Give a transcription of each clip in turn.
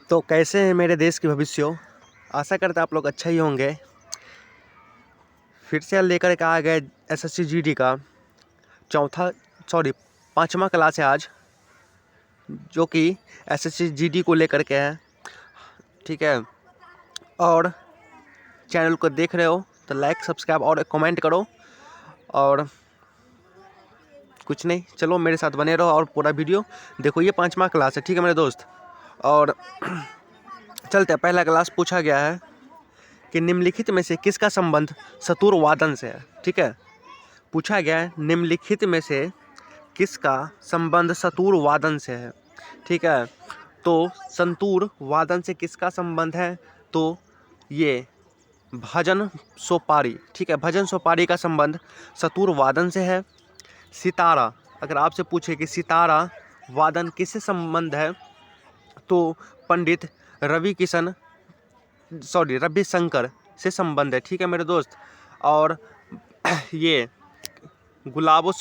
तो कैसे हैं मेरे देश के भविष्य। आशा करता आप लोग अच्छा ही होंगे। फिर से लेकर के आ गए एसएससी जीडी का पाँचवा क्लास है आज, जो कि एसएससी जीडी को लेकर के है। ठीक है, और चैनल को देख रहे हो तो लाइक सब्सक्राइब और कमेंट करो। और कुछ नहीं, चलो मेरे साथ बने रहो और पूरा वीडियो देखो। ये पाँचवा क्लास है, ठीक है मेरे दोस्त। और चलते हैं, पहला क्लास पूछा गया है कि निम्नलिखित में से किसका संबंध सतुर वादन से है। ठीक है, पूछा गया है निम्नलिखित में से किसका संबंध सतुर वादन से है। ठीक है, तो संतूर वादन से किसका संबंध है, तो ये भजन सोपारी। ठीक है, भजन सोपारी का संबंध सतुर वादन से है। सितारा, अगर आपसे पूछे कि सितारा वादन किससे संबंध है, तो पंडित रविशंकर से संबंध है। ठीक है मेरे दोस्त। और ये गुलाबो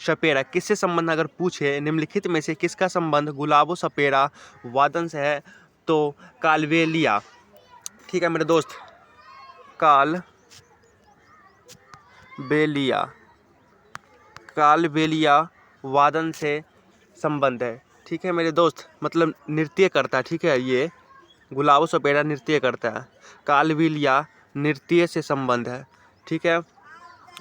सपेरा किससे संबंध, अगर पूछे निम्नलिखित में से किसका संबंध गुलाबो सपेरा वादन से है, तो कालबेलिया। ठीक है मेरे दोस्त, कालबेलिया वादन से संबंध है। ठीक है मेरे दोस्त, मतलब नृत्य करता है। ठीक है, ये गुलाबो सपेरा नृत्य करता है, कालबेलिया नृत्य से संबंध है। ठीक है,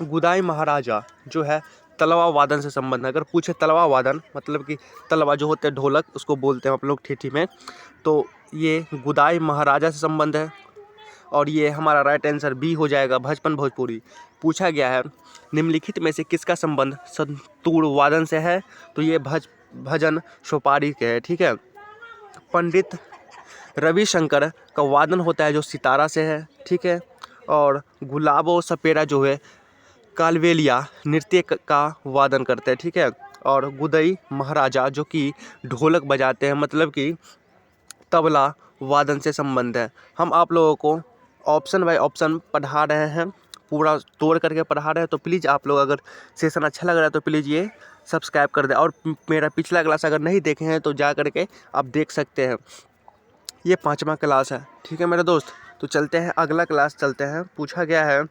गुदाई महाराजा जो है तलवा वादन से संबंध है। अगर पूछे तलवा वादन मतलब कि तलवा जो होते हैं ढोलक, उसको बोलते हैं आप लोग ठेठी में, तो ये गुदाई महाराजा से संबंध है। और ये हमारा राइट आंसर बी हो जाएगा, भजपन भोजपुरी। पूछा गया है निम्नलिखित में से किसका संबंध संतूर वादन से है, तो ये भजन सोपारी के है। ठीक है, पंडित रविशंकर का वादन होता है जो सितारा से है। ठीक है, और गुलाबो सपेरा जो है कालबेलिया नृत्य का वादन करते हैं। ठीक है, और गुदई महाराजा जो कि ढोलक बजाते हैं, मतलब कि तबला वादन से संबंध है। हम आप लोगों को ऑप्शन बाय ऑप्शन पढ़ा रहे हैं, पूरा तोड़ करके पढ़ा रहे हैं। तो प्लीज़ आप लोग, अगर सेशन अच्छा लग रहा है तो प्लीज़ ये सब्सक्राइब कर दें। और मेरा पिछला क्लास अगर नहीं देखे हैं तो जा करके आप देख सकते हैं। ये पाँचवा क्लास है। ठीक है मेरे दोस्त, तो चलते हैं अगला क्लास चलते हैं। पूछा गया है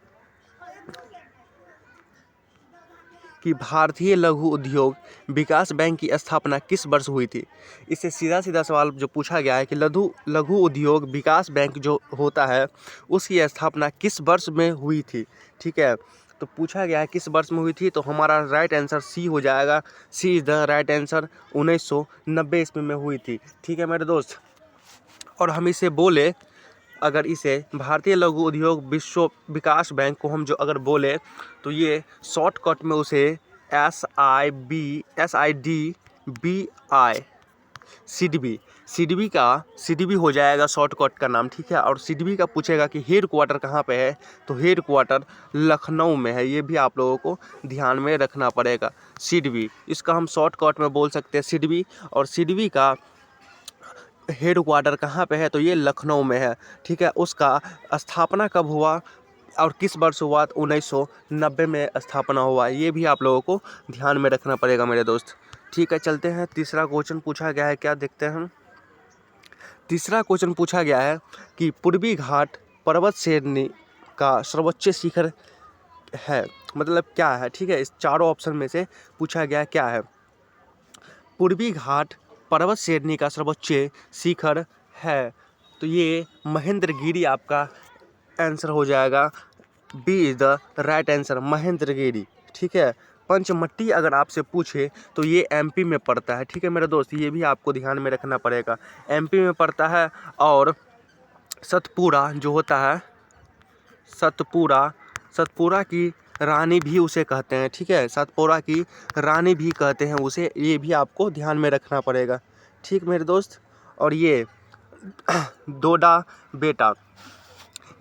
कि भारतीय लघु उद्योग विकास बैंक की स्थापना किस वर्ष हुई थी। इससे सीधा सवाल जो पूछा गया है कि लघु उद्योग विकास बैंक जो होता है उसकी स्थापना किस वर्ष में हुई थी। ठीक है, तो पूछा गया है किस वर्ष में हुई थी, तो हमारा राइट आंसर सी हो जाएगा। सी इज़ द राइट आंसर, 1990 ईस्वी में हुई थी। ठीक है मेरे दोस्त। और हम इसे बोले, अगर इसे भारतीय लघु उद्योग विश्व विकास बैंक को हम जो अगर बोले, तो ये शॉर्टकट में उसे सीडीबी हो जाएगा शॉर्टकट का नाम। ठीक है, और सीडीबी का पूछेगा कि हेड क्वार्टर कहाँ पे है, तो हेड क्वार्टर लखनऊ में है। ये भी आप लोगों को ध्यान में रखना पड़ेगा। सीडीबी, इसका हम शॉर्टकट में बोल सकते हैं सीडीबी। और सीडीबी का हेड क्वार्टर कहाँ पे है, तो ये लखनऊ में है। ठीक है, उसका स्थापना कब हुआ और किस वर्ष हुआ, 1990 में स्थापना हुआ। ये भी आप लोगों को ध्यान में रखना पड़ेगा मेरे दोस्त। ठीक है, चलते हैं। तीसरा क्वेश्चन पूछा गया है, क्या देखते हैं हम। तीसरा क्वेश्चन पूछा गया है कि पूर्वी घाट पर्वत श्रेणी का सर्वोच्च शिखर है, मतलब क्या है। ठीक है, इस चारों ऑप्शन में से पूछा गया है क्या है। पूर्वी घाट पर्वत श्रेणी का सर्वोच्च शिखर है, तो ये महेंद्रगिरी आपका आंसर हो जाएगा। B is the right answer, Mahendragiri. ठीक है, पंचमट्टी अगर आपसे पूछे तो ये एमपी में पड़ता है। ठीक है मेरे दोस्त, ये भी आपको ध्यान में रखना पड़ेगा, एमपी में पड़ता है। और सतपुरा जो होता है, सतपुरा की रानी भी उसे कहते हैं। ठीक है, सतपुरा की रानी भी कहते हैं उसे, ये भी आपको ध्यान में रखना पड़ेगा। ठीक मेरे दोस्त। और ये डोडा बेटा,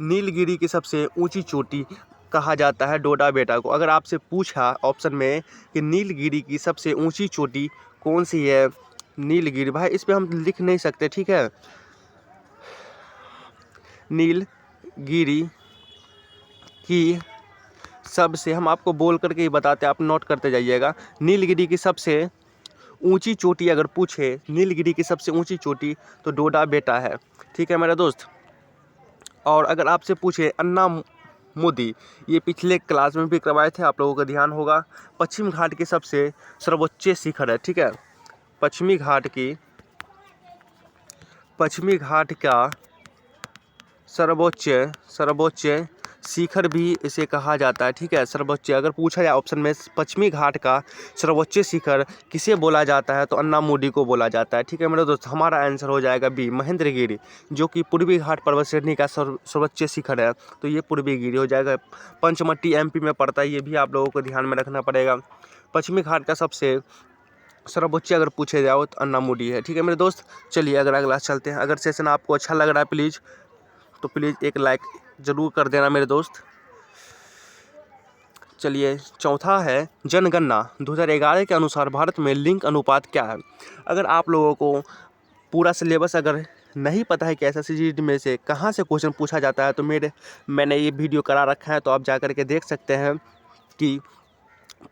नीलगिरी की सबसे ऊंची चोटी कहा जाता है डोडा बेटा को। अगर आपसे पूछा ऑप्शन में कि नीलगिरी की सबसे ऊंची चोटी कौन सी है, नीलगिरी, भाई इस पे हम लिख नहीं सकते। ठीक है, नीलगिरी की सबसे, हम आपको बोल करके ही बताते हैं, आप नोट करते जाइएगा। नीलगिरी की सबसे ऊंची चोटी अगर पूछे, नीलगिरी की सबसे ऊंची चोटी, तो डोडा बेटा है। ठीक है मेरे दोस्त। और अगर आपसे पूछे अन्ना मोदी, ये पिछले क्लास में भी करवाए थे, आप लोगों का ध्यान होगा। पश्चिम घाट की सबसे सर्वोच्च शिखर है। ठीक है, पश्चिमी घाट का सर्वोच्च शिखर भी इसे कहा जाता है। ठीक है, सर्वोच्च अगर पूछा जाए ऑप्शन में पश्चिमी घाट का सर्वोच्च शिखर किसे बोला जाता है, तो अन्ना मोदी को बोला जाता है। ठीक है मेरे दोस्त, हमारा आंसर हो जाएगा बी, महेंद्रगिरी, जो कि पूर्वी घाट पर्वत श्रेणी का सर्वोच्च शिखर है। तो ये पूर्वी गिरी हो जाएगा। पंचमट्टी एमपी में पड़ता है, ये भी आप लोगों को ध्यान में रखना पड़ेगा। पश्चिमी घाट का सबसे सर्वोच्च अगर पूछे जाओ तो अन्ना मोदी है। ठीक है मेरे दोस्त, चलिए अगला चलते हैं। अगर सेशन आपको अच्छा लग रहा है तो प्लीज़ एक लाइक ज़रूर कर देना मेरे दोस्त। चलिए, चौथा है जनगणना 2011 के अनुसार भारत में लिंग अनुपात क्या है। अगर आप लोगों को पूरा सिलेबस अगर नहीं पता है कि SSCGD में से कहाँ से क्वेश्चन पूछा जाता है, तो मैंने ये वीडियो करा रखा है, तो आप जा कर के देख सकते हैं कि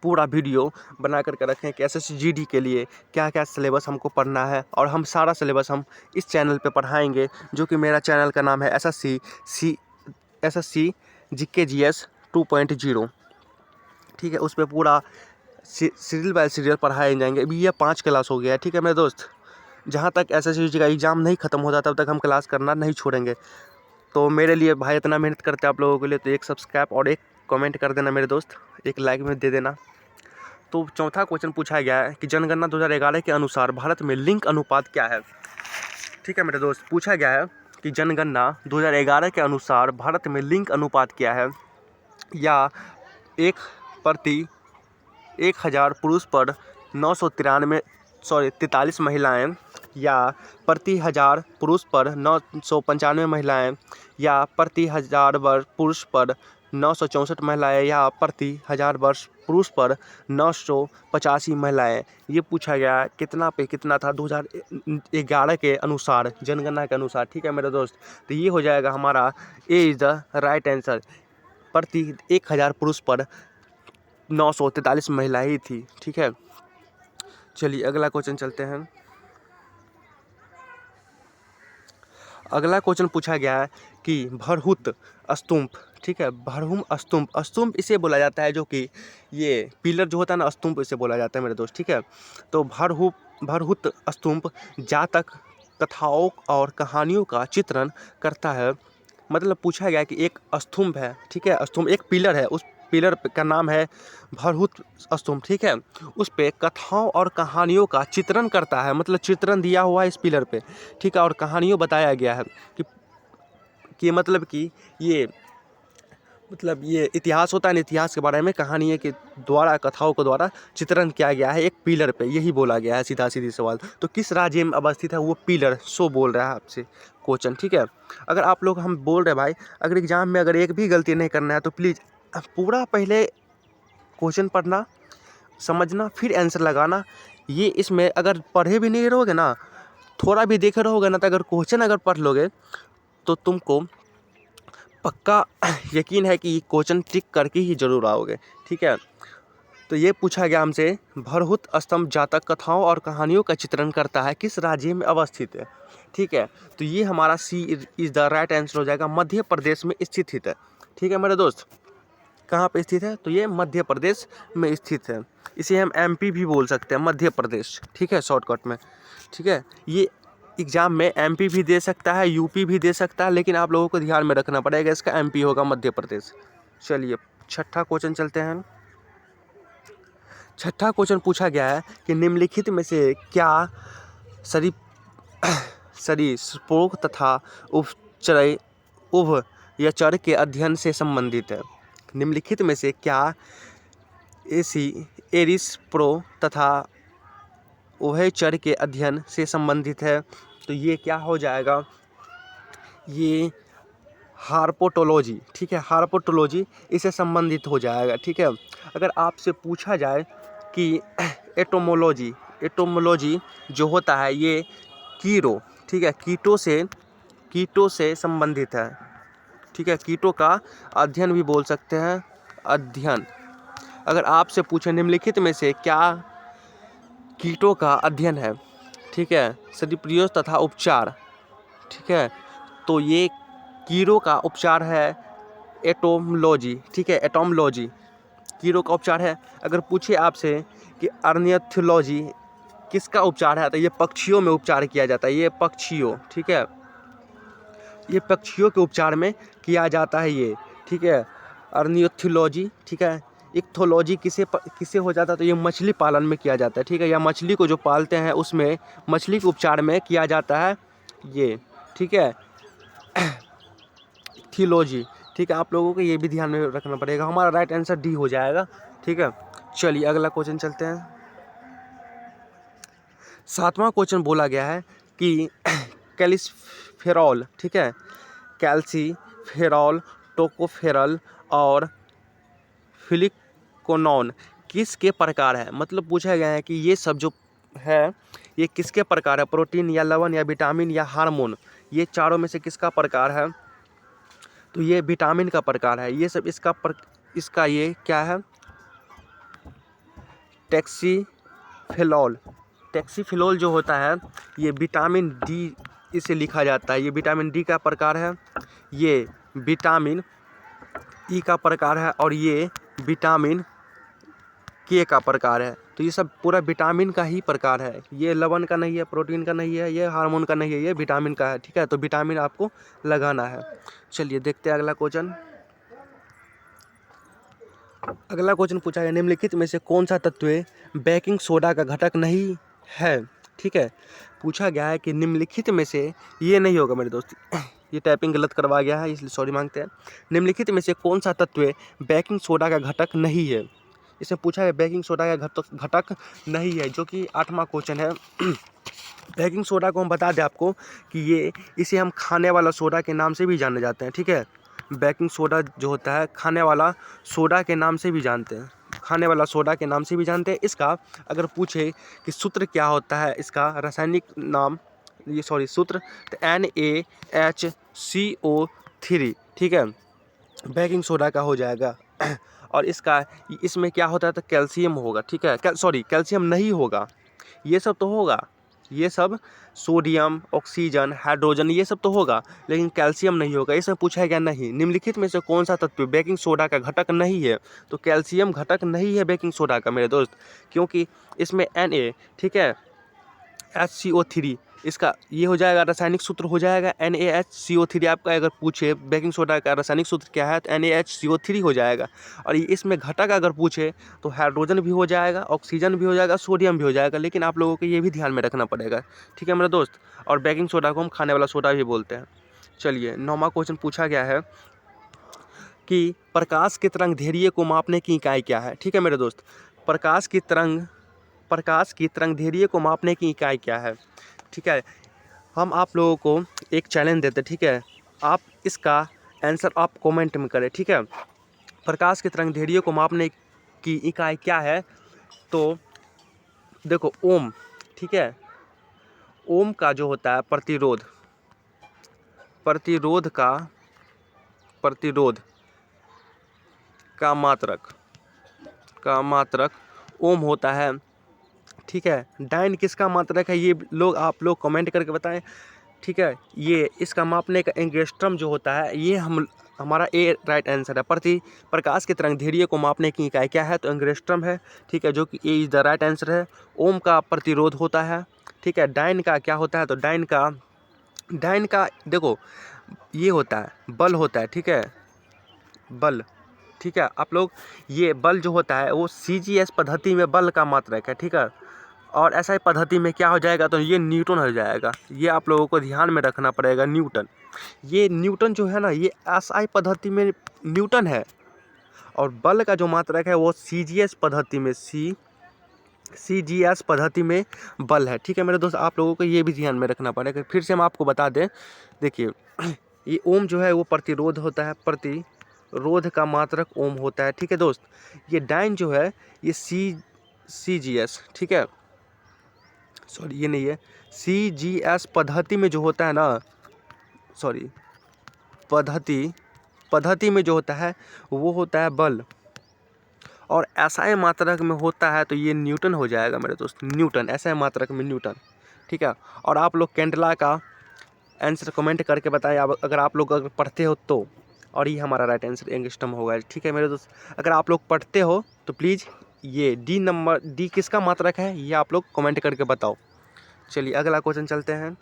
पूरा वीडियो बना करके रखें कि SSCGD के लिए क्या क्या सिलेबस हमको पढ़ना है। और हम सारा सिलेबस हम इस चैनल पे पढ़ाएंगे, जो कि मेरा चैनल का नाम है SSC GK GS 2.0। ठीक है, उस पर पूरा सीरियल बाय सीरियल पढ़ाए जाएंगे। अभी ये 5 क्लास हो गया है। ठीक है मेरे दोस्त, जहाँ तक SSCGD का एग्ज़ाम नहीं ख़त्म होता तब तक हम क्लास करना नहीं छोड़ेंगे। तो मेरे लिए भाई इतना मेहनत करते हैं आप लोगों के लिए, तो एक सब्सक्राइब और एक कमेंट कर देना मेरे दोस्त, एक लाइक में दे देना। तो चौथा क्वेश्चन पूछा गया है कि जनगणना 2011 के अनुसार भारत में लिंग अनुपात क्या है। ठीक है मेरे दोस्त, पूछा गया है कि जनगणना 2011 के अनुसार भारत में लिंग अनुपात क्या है। या 1/1000 पुरुष पर 43 महिलाएं, या प्रति 1000 पुरुष पर 995 महिलाएं, या प्रति 1000 वर्ष पुरुष पर 964 महिलाएं, या प्रति 1000 वर्ष पुरुष पर 985 महिलाएं। ये पूछा गया कितना पे कितना था 2011 के अनुसार, जनगणना के अनुसार। ठीक है मेरे दोस्त, तो ये हो जाएगा हमारा A is the right answer. प्रति 1000 पुरुष पर 943 महिलाएं ही थी। ठीक है, चलिए अगला क्वेश्चन चलते हैं। अगला क्वेश्चन पूछा गया है कि भरहुत स्तूप। ठीक है, भरहुम स्तूप इसे बोला जाता है, जो कि ये पिलर जो होता है ना, स्तूप इसे बोला जाता है मेरे दोस्त। ठीक है, तो भरहुत स्तूप जातक कथाओं और कहानियों का चित्रण करता है। मतलब पूछा गया कि एक स्तूप है। ठीक है, स्तूप एक पिलर है, उस पिलर का नाम है भरहुत स्तूप। ठीक है, उस पे कथाओं और कहानियों का चित्रण करता है, मतलब चित्रण दिया हुआ है इस पिलर पे। ठीक है, और कहानियों बताया गया है कि मतलब कि ये इतिहास होता है ना, इतिहास के बारे में कहानियों के द्वारा, कथाओं के द्वारा चित्रण किया गया है एक पिलर पे, यही बोला गया है। सीधी सवाल, तो किस राज्य में अवस्थित है वो पिलर, सो बोल रहा है आपसे क्वेश्चन। ठीक है, अगर आप लोग हम बोल रहे भाई, अगर एग्जाम में अगर एक भी गलती नहीं करना है तो प्लीज़ पूरा पहले क्वेश्चन पढ़ना, समझना, फिर आंसर लगाना। ये इसमें अगर पढ़े भी नहीं रहोगे ना, थोड़ा भी देखे रहोगे ना, तो अगर क्वेश्चन अगर पढ़ लोगे तो तुमको पक्का यकीन है कि क्वेश्चन टिक करके ही जरूर आओगे। ठीक है, तो ये पूछा गया हमसे, भरहुत स्तंभ जातक कथाओं और कहानियों का चित्रण करता है, किस राज्य में अवस्थित है। ठीक है, तो ये हमारा सी इज़ द राइट आंसर हो जाएगा, मध्य प्रदेश में स्थित है। ठीक है मेरे दोस्त, कहाँ पे स्थित है, तो ये मध्य प्रदेश में स्थित है। इसे हम MP भी बोल सकते हैं, मध्य प्रदेश। ठीक है, शॉर्टकट में। ठीक है, ये एग्ज़ाम में MP भी दे सकता है, UP भी दे सकता है, लेकिन आप लोगों को ध्यान में रखना पड़ेगा, इसका MP होगा मध्य प्रदेश। चलिए छठा क्वेश्चन चलते हैं। छठा क्वेश्चन पूछा गया है कि निम्नलिखित में से क्या सरीसृपों तथा उभयचर के अध्ययन से संबंधित है। निम्नलिखित में से क्या एरिसप्रो तथा उभयचर के अध्ययन से संबंधित है, तो ये क्या हो जाएगा, ये हार्पेटोलॉजी। ठीक है, हार्पेटोलॉजी इससे संबंधित हो जाएगा। ठीक है, अगर आपसे पूछा जाए कि एटोमोलॉजी जो होता है ये ठीक है, कीटों से संबंधित है। ठीक है, कीटों का अध्ययन भी बोल सकते हैं, अध्ययन। अगर आपसे पूछे निम्नलिखित में से क्या कीटों का अध्ययन है, ठीक है, सदुपयोग तथा उपचार, ठीक है। तो ये कीड़ों का उपचार है एटोमोलॉजी, ठीक है, एटोमोलॉजी कीड़ों का उपचार है। अगर पूछे आपसे कि अर्नियोथोलॉजी किसका उपचार है, तो ये पक्षियों में उपचार किया जाता है, ये पक्षियों, ठीक है, ये पक्षियों के उपचार में किया जाता है ये, ठीक है, अर्नियोथोलॉजी, ठीक है। इक्थोलॉजी किसे हो जाता है, तो ये मछली पालन में किया जाता है, ठीक है, या मछली को जो पालते हैं उसमें मछली के उपचार में किया जाता है ये, ठीक है। थियोलॉजी, ठीक है, आप लोगों को ये भी ध्यान में रखना पड़ेगा। हमारा राइट आंसर डी हो जाएगा, ठीक है। चलिए अगला क्वेश्चन चलते हैं। 7वां क्वेश्चन बोला गया है कि कैल्सीफेरॉल, ठीक है, कैल्सीफेरॉल, टोकोफेरल और फिलिकोनॉन किसके प्रकार है। मतलब पूछा गया है कि ये सब जो है ये किसके प्रकार है, प्रोटीन या लवण या विटामिन या हार्मोन, ये चारों में से किसका प्रकार है। तो ये विटामिन का प्रकार है, ये सब इसका ये क्या है, टैक्सीफेलॉल। टैक्सीफेलॉल जो होता है ये विटामिन डी इसे लिखा जाता है, ये विटामिन डी का प्रकार है, ये विटामिन ई का प्रकार है और ये विटामिन के का प्रकार है। तो ये सब पूरा विटामिन का ही प्रकार है, ये लवण का नहीं है, प्रोटीन का नहीं है, ये हार्मोन का नहीं है, ये विटामिन का है, ठीक है। तो विटामिन आपको लगाना है। चलिए देखते हैं अगला क्वेश्चन। अगला क्वेश्चन पूछा गया निम्नलिखित में से कौन सा तत्व बेकिंग सोडा का घटक नहीं है, ठीक है। पूछा गया है कि निम्नलिखित में से ये नहीं होगा मेरे दोस्त, ये टाइपिंग गलत करवा गया है इसलिए सॉरी मांगते हैं। निम्नलिखित में से कौन सा तत्व बेकिंग सोडा का घटक नहीं है। इसे पूछा है बेकिंग सोडा का घटक नहीं है, जो कि 8वां क्वेश्चन है। बेकिंग सोडा को हम बता दें आपको कि इसे हम खाने वाला सोडा के नाम से भी जाने जाते हैं, ठीक है। बेकिंग सोडा जो होता है खाने वाला सोडा के नाम से भी जानते हैं, खाने वाला सोडा के नाम से भी जानते हैं। इसका अगर पूछे कि सूत्र क्या होता है, इसका रासायनिक नाम सूत्र तो NaHCO3, ठीक है, बेकिंग सोडा का हो जाएगा। और इसमें क्या होता है, तो कैल्शियम होगा, ठीक है, कैल्शियम नहीं होगा, ये सब तो होगा, ये सब सोडियम, ऑक्सीजन, हाइड्रोजन ये सब तो होगा, लेकिन कैल्शियम नहीं होगा। इसमें पूछा गया नहीं निम्नलिखित में से कौन सा तत्व बेकिंग सोडा का घटक नहीं है। तो कैल्शियम घटक नहीं है बेकिंग सोडा का मेरे दोस्त, क्योंकि इसमें Na, ठीक है, HCO3 इसका ये हो जाएगा, रासायनिक सूत्र हो जाएगा NaHCO3। आपका अगर पूछे बेकिंग सोडा का रासायनिक सूत्र क्या है, तो NaHCO3 हो जाएगा। और इसमें घटक अगर पूछे तो हाइड्रोजन भी हो जाएगा, ऑक्सीजन भी हो जाएगा, सोडियम भी हो जाएगा, लेकिन आप लोगों को ये भी ध्यान में रखना पड़ेगा, ठीक है मेरा दोस्त। और बेकिंग सोडा को हम खाने वाला सोडा भी बोलते हैं। चलिए 9वां क्वेश्चन पूछा गया है कि प्रकाश की तरंग दैर्ध्य को मापने की इकाई क्या है, ठीक है मेरे दोस्त। प्रकाश की तरंग दैर्ध्य को मापने की इकाई क्या है, ठीक है। हम आप लोगों को एक चैलेंज देते, ठीक है, आप इसका आंसर आप कमेंट में करें, ठीक है। प्रकाश की तरंग दैर्ध्य को मापने की इकाई क्या है, तो देखो ओम, ठीक है, ओम का जो होता है प्रतिरोध का मात्रक ओम होता है, ठीक है। डाइन किसका मात्रक है, ये आप लोग कमेंट करके बताएं, ठीक है। ये इसका मापने का एंगस्ट्रम जो होता है, ये हमारा ए राइट आंसर है। प्रकाश की तरंग दैर्ध्य को मापने की इकाई क्या है, तो एंगस्ट्रम है, ठीक है, जो कि ए इज द राइट आंसर है। ओम का प्रतिरोध होता है, ठीक है। डाइन का क्या होता है, तो डाइन का देखो ये होता है बल होता है, ठीक है, बल, ठीक है। आप लोग ये बल जो होता है वो CGS पद्धति में बल का मात्रक है, ठीक है। और SI पद्धति में क्या हो जाएगा, तो ये न्यूटन हो जाएगा। ये आप लोगों को ध्यान में रखना पड़ेगा, न्यूटन। ये न्यूटन जो है ना, ये SI पद्धति में न्यूटन है, और बल का जो मात्रक है वो CGS पद्धति में बल है, ठीक है मेरे दोस्त। आप लोगों को ये भी ध्यान में रखना पड़ेगा। फिर से हम आपको बता दें, देखिए ये ओम जो है वो प्रतिरोध होता है, प्रतिरोध का मात्रक ओम होता है, ठीक है दोस्त। ये डाइन जो है ये CGS, ठीक है, सॉरी ये नहीं है, CGS पद्धति में जो होता है ना, सॉरी पद्धति में जो होता है वो होता है बल, और SI मात्रक में होता है तो ये न्यूटन हो जाएगा मेरे दोस्त, न्यूटन, SI मात्रक में न्यूटन, ठीक है। और आप लोग कैंडेला का आंसर कमेंट करके बताएं अगर आप लोग अगर पढ़ते हो तो, और ये हमारा राइट आंसर एंगस्ट्रम होगा, ठीक है मेरे दोस्त। अगर आप लोग पढ़ते हो तो प्लीज़ ये डी किसका मात्रक है ये आप लोग कमेंट करके बताओ। चलिए अगला क्वेश्चन चलते हैं।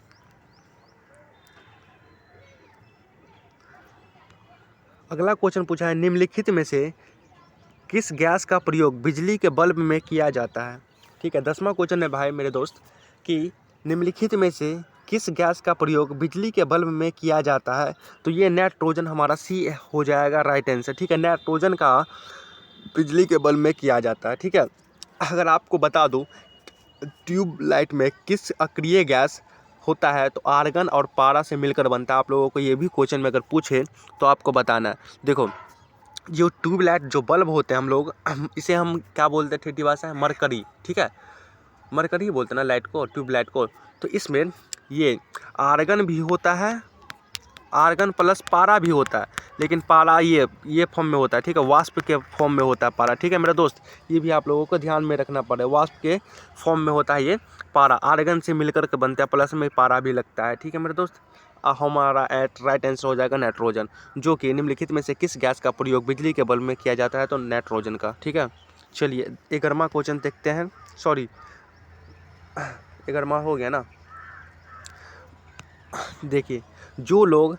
अगला क्वेश्चन पूछा है निम्नलिखित में से किस गैस का प्रयोग बिजली के बल्ब में किया जाता है, ठीक है। 10वां क्वेश्चन है भाई मेरे दोस्त कि निम्नलिखित में से किस गैस का प्रयोग बिजली के बल्ब में किया जाता है, तो ये नाइट्रोजन हमारा सी हो जाएगा राइट आंसर, ठीक है। नाइट्रोजन का बिजली के बल्ब में किया जाता है, ठीक है। अगर आपको बता दूं ट्यूबलाइट में किस अक्रिय गैस होता है तो आर्गन और पारा से मिलकर बनता है। आप लोगों को ये भी क्वेश्चन में अगर पूछे तो आपको बताना है। देखो जो ट्यूबलाइट जो बल्ब होते हैं हम लोग इसे हम क्या बोलते हैं ठेठी भाषा है, मरकरी, ठीक है। मरकरी बोलते हैं ना लाइट को, ट्यूबलाइट को। तो इसमें ये आर्गन भी होता है, आर्गन प्लस पारा भी होता है, लेकिन पारा ये फॉर्म में होता है, ठीक है। वाष्प के फॉर्म में होता है पारा, ठीक है मेरा दोस्त। ये भी आप लोगों को ध्यान में रखना पड़ेगा, वाष्प के फॉर्म में होता है ये पारा, आर्गन से मिलकर के बनता है, प्लस में पारा भी लगता है, ठीक है मेरे दोस्त। हमारा राइट आंसर हो जाएगा नाइट्रोजन, जो कि निम्नलिखित में से किस गैस का प्रयोग बिजली के बल्ब में किया जाता है तो नाइट्रोजन का, ठीक है। चलिए 11वां क्वेश्चन देखते हैं, सॉरी 11वां हो गया ना। देखिए जो लोग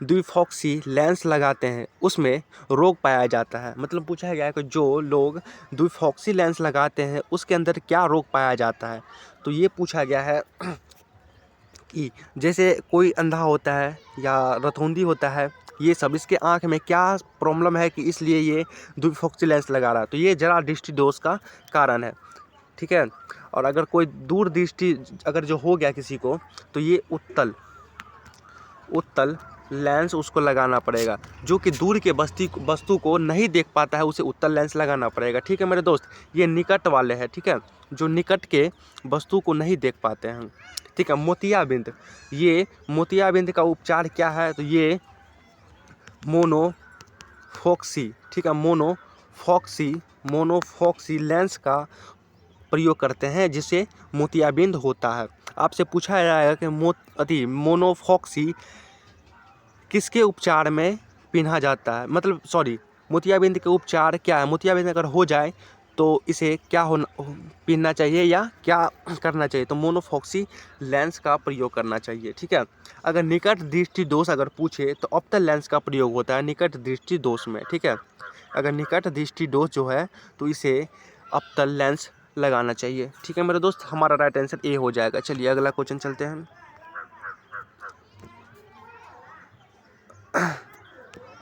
द्विफॉक्सी लेंस लगाते हैं उसमें रोग पाया जाता है, मतलब पूछा गया है कि जो लोग द्विफॉक्सी लेंस लगाते हैं उसके अंदर क्या रोग पाया जाता है। तो ये पूछा गया है कि जैसे कोई अंधा होता है या रतौंधी होता है, ये सब इसके आँख में क्या प्रॉब्लम है कि इसलिए ये द्विफॉक्सी लेंस लगा रहा है, तो ये जरा दृष्टि दोष का कारण है, ठीक है। और अगर कोई दूर दृष्टि अगर जो हो गया किसी को तो ये उत्तल लेंस उसको लगाना पड़ेगा, जो कि दूर के वस्तु को नहीं देख पाता है उसे उत्तल लेंस लगाना पड़ेगा, ठीक है मेरे दोस्त। ये निकट वाले हैं, ठीक है, जो निकट के वस्तु को नहीं देख पाते हैं, ठीक है। मोतियाबिंद, ये मोतियाबिंद का उपचार क्या है तो ये मोनोफॉक्सी, ठीक है, मोनोफॉक्सी लेंस का प्रयोग करते हैं जिससे मोतियाबिंद होता है। आपसे पूछा जाएगा कि मोनोफॉक्सी किसके उपचार में पहना जाता है, मतलब सॉरी मोतियाबिंद के उपचार क्या है, मोतियाबिंद अगर हो जाए तो इसे क्या पहनना चाहिए या क्या करना चाहिए, तो मोनोफॉक्सी लेंस का प्रयोग करना चाहिए, ठीक है। अगर निकट दृष्टि दोष अगर पूछे तो ऑप्टल लेंस का प्रयोग होता है निकट दृष्टि दोष में, ठीक है। अगर निकट दृष्टि दोष जो है तो इसे ऑप्टल लेंस लगाना चाहिए, ठीक है मेरे दोस्त। हमारा राइट आंसर ए हो जाएगा। चलिए अगला क्वेश्चन चलते हैं।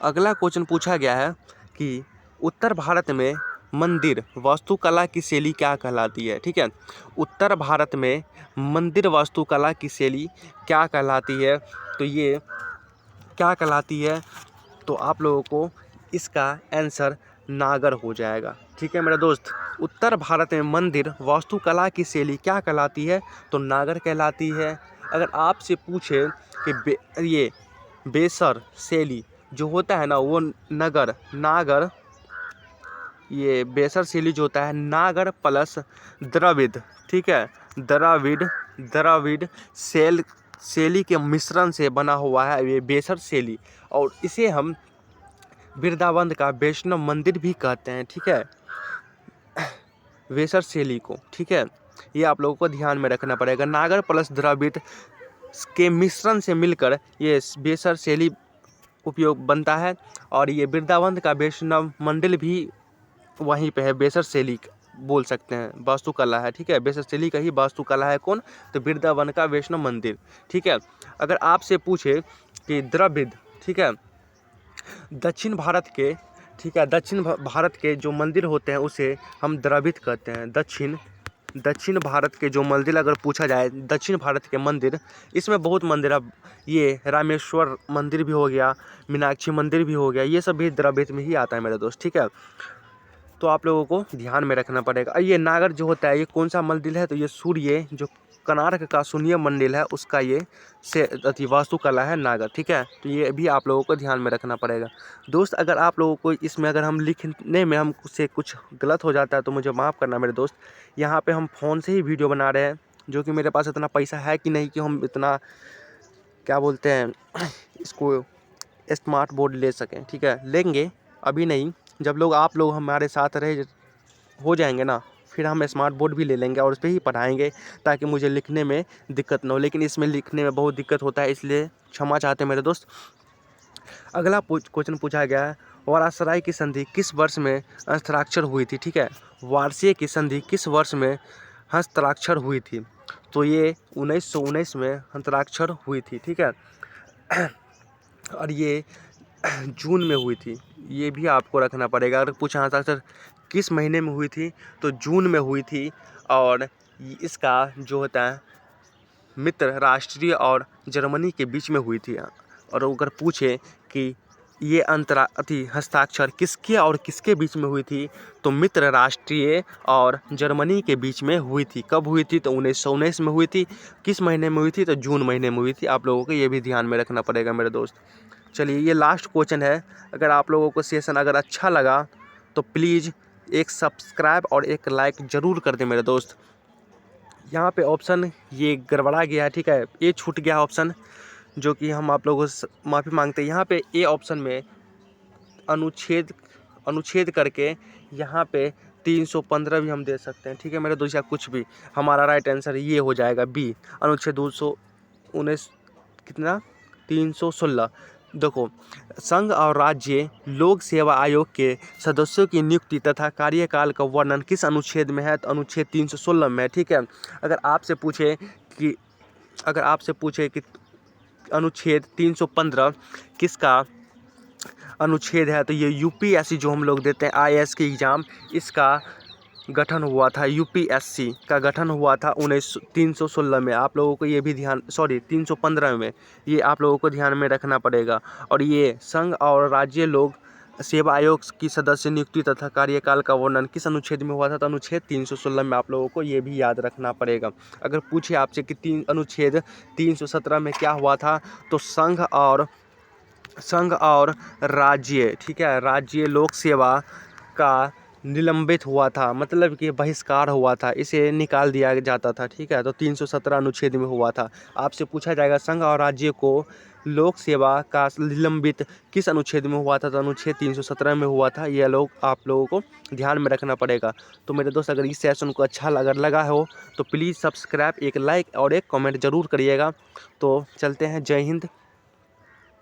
अगला क्वेश्चन पूछा गया है कि उत्तर भारत में मंदिर वास्तुकला की शैली क्या कहलाती है, ठीक है। उत्तर भारत में मंदिर वास्तुकला की शैली क्या कहलाती है, तो ये क्या कहलाती है, तो आप लोगों को इसका आंसर नागर हो जाएगा, ठीक है मेरा दोस्त। उत्तर भारत में मंदिर वास्तुकला की शैली क्या कहलाती है तो नागर कहलाती है। अगर आपसे पूछे कि ये बेसर शैली जो होता है ना वो नागर, ये बेसर शैली जो होता है नागर प्लस द्रविड़, ठीक है, द्रविड़ शैली के मिश्रण से बना हुआ है ये बेसर शैली, और इसे हम वृंदावन का वैष्णव मंदिर भी कहते हैं, ठीक है, बेसर शैली को, ठीक है। ये आप लोगों को ध्यान में रखना पड़ेगा, नागर प्लस द्रविड़ के मिश्रण से मिलकर ये बेसर शैली उपयोग बनता है, और ये वृंदावन का वैष्णव मंदिर भी वहीं पे है, बेसर शैली बोल सकते हैं, वास्तुकला है, ठीक है। बेसर शैली का ही वास्तुकला है कौन, तो वृंदावन का वैष्णव मंदिर, ठीक है। अगर आपसे पूछे कि द्रविड़, ठीक है, दक्षिण भारत के, ठीक है, दक्षिण भारत के जो मंदिर होते हैं उसे हम द्रविड़ कहते हैं। दक्षिण भारत के जो मंदिर अगर पूछा जाए, दक्षिण भारत के मंदिर, इसमें बहुत मंदिर, अब ये रामेश्वर मंदिर भी हो गया, मीनाक्षी मंदिर भी हो गया, ये सब भी द्रविड़ में ही आता है मेरे दोस्त, ठीक है। तो आप लोगों को ध्यान में रखना पड़ेगा। ये नागर जो होता है ये कौन सा मंदिर है, तो ये सूर्य जो कोणार्क का सूर्य मंदिर है उसका ये से वास्तुकला है नागर, ठीक है। तो ये भी आप लोगों को ध्यान में रखना पड़ेगा दोस्त। अगर आप लोगों को इसमें अगर हम लिखने में हमसे कुछ गलत हो जाता है तो मुझे माफ़ करना मेरे दोस्त। यहाँ पे हम फ़ोन से ही वीडियो बना रहे हैं, जो कि मेरे पास इतना पैसा है कि नहीं कि हम इतना क्या बोलते हैं इसको स्मार्ट बोर्ड ले सकें, ठीक है। लेंगे, अभी नहीं, जब लोग आप लोग हमारे साथ रहे हो जाएंगे ना, फिर हम स्मार्ट बोर्ड भी ले लेंगे और उस पर ही पढ़ाएंगे, ताकि मुझे लिखने में दिक्कत ना हो। लेकिन इसमें लिखने में बहुत दिक्कत होता है, इसलिए क्षमा चाहते हैं मेरे दोस्त। अगला क्वेश्चन पूछा गया है, वारासराय की संधि किस वर्ष में हस्ताक्षर हुई थी, ठीक है। वारसिय की संधि किस वर्ष में हस्ताक्षर हुई थी? तो ये 1919 में हस्ताक्षर हुई थी, ठीक है। और ये जून में हुई थी, ये भी आपको रखना पड़ेगा। अगर पूछा हस्ताक्षर किस महीने में हुई थी, तो जून में हुई थी। और इसका जो होता है मित्र राष्ट्रीय और जर्मनी के बीच में हुई थी। और अगर पूछे कि ये हस्ताक्षर किसके और किसके बीच में हुई थी, तो मित्र राष्ट्रीय और जर्मनी के बीच में हुई थी। कब हुई थी? तो 1919 में हुई थी। किस महीने में हुई थी? तो जून महीने में हुई थी। आप लोगों को ये भी ध्यान में रखना पड़ेगा मेरे दोस्त। चलिए, ये लास्ट क्वेश्चन है। अगर आप लोगों को सेशन अगर अच्छा लगा तो प्लीज़ एक सब्सक्राइब और एक लाइक ज़रूर कर दें मेरे दोस्त। यहाँ पे ऑप्शन ये गड़बड़ा गया है, ठीक है, ये छूट गया ऑप्शन, जो कि हम आप लोगों से माफ़ी मांगते हैं। यहाँ पे ए ऑप्शन में अनुच्छेद करके यहाँ पे 315 भी हम दे सकते हैं, ठीक है मेरे दोस्त, या कुछ भी। हमारा राइट आंसर ये हो जाएगा बी, अनुच्छेद 219 कितना 316। देखो, संघ और राज्य लोक सेवा आयोग के सदस्यों की नियुक्ति तथा कार्यकाल का वर्णन किस अनुच्छेद में है? तो अनुच्छेद 316 में है, ठीक है। अगर आपसे पूछे कि अनुच्छेद 315 किसका अनुच्छेद है, तो ये यूपीएससी जो हम लोग देते हैं आईएएस की एग्ज़ाम, इसका गठन हुआ था, यूपीएससी का गठन हुआ था 316 में। आप लोगों को ये भी 315 में, ये आप लोगों को ध्यान में रखना पड़ेगा। और ये संघ और राज्य लोक सेवा आयोग की सदस्य नियुक्ति तथा कार्यकाल का वर्णन किस अनुच्छेद में हुआ था? तो अनुच्छेद 316 में। आप लोगों को ये भी याद रखना पड़ेगा। अगर पूछे आपसे कि अनुच्छेद 317 में क्या हुआ था, तो संघ और राज्य, ठीक है, राज्य लोक सेवा का निलंबित हुआ था, मतलब कि बहिष्कार हुआ था, इसे निकाल दिया जाता था, ठीक है। तो 317 अनुच्छेद में हुआ था। आपसे पूछा जाएगा संघ और राज्य को लोक सेवा का निलंबित किस अनुच्छेद में हुआ था? तो अनुच्छेद 317 में हुआ था। ये लोग आप लोगों को ध्यान में रखना पड़ेगा। तो मेरे दोस्त, अगर इस सेशन को अच्छा लगा हो तो प्लीज़ सब्सक्राइब, एक लाइक और एक कमेंट ज़रूर करिएगा। तो चलते हैं, जय हिंद।